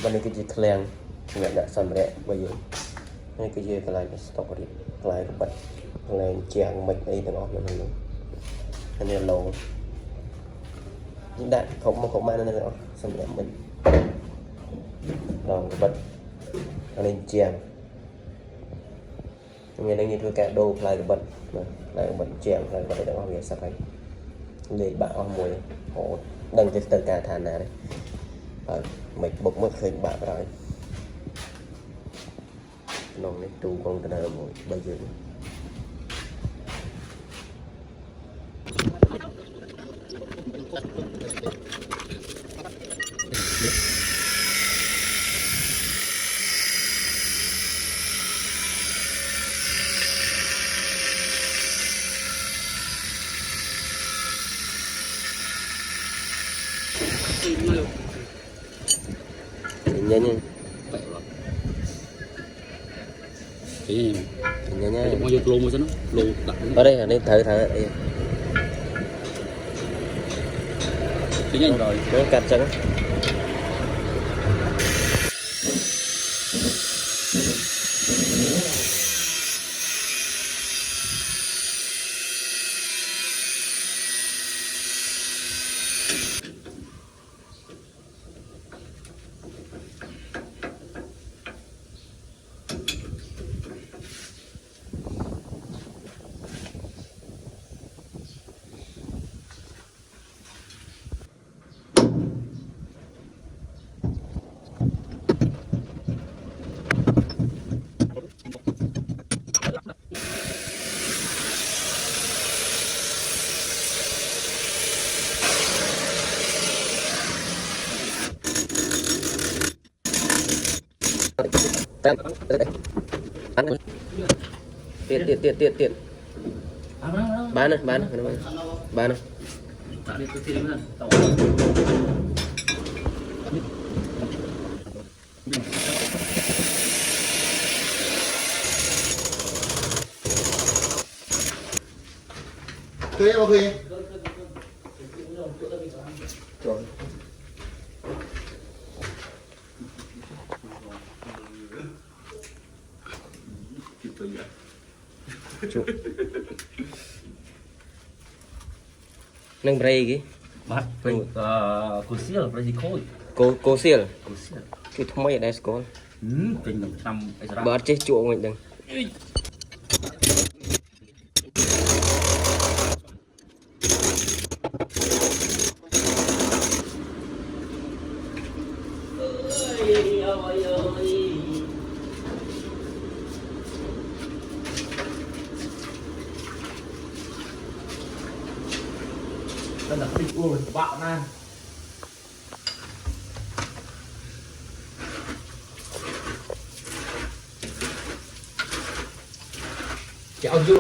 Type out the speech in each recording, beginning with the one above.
bên này cái gì klang người đã xâm rẽ bây giờ này cái gì cái lại stop đi lại bật lại chèn mình đi từng óc mình luôn anh em lâu những đạn không mang nên nữa xâm rẽ mình rồi bật lên chèn nghe đây như thôi cả đồ lại bật lại bật chèn lại bật để nó về sắp anh để bão mùi hộ đừng cái tất cả thàn nào đấy mình bốc mất khơi bạc rồi nông này tu con cái nào rồi bây giờ nhanh nhanh thì nhanh nhanh bao nhiêu lô mới nó lô ở đây thử đây thì nhanh rồi nó cắt chân tiền bán này thuê bao thuê rồi nâng bray cái bắt cô xíu là gì khôi cô xìa cái thông mấy đây có tình đồng năm bớt chết chuộng mình đừng tân là thịt ui bạo na kéo dữ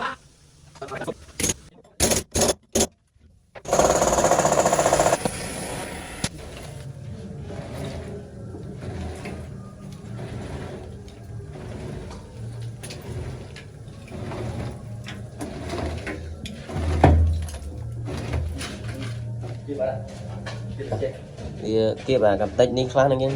kia bà cầm tay ninh khá này nghe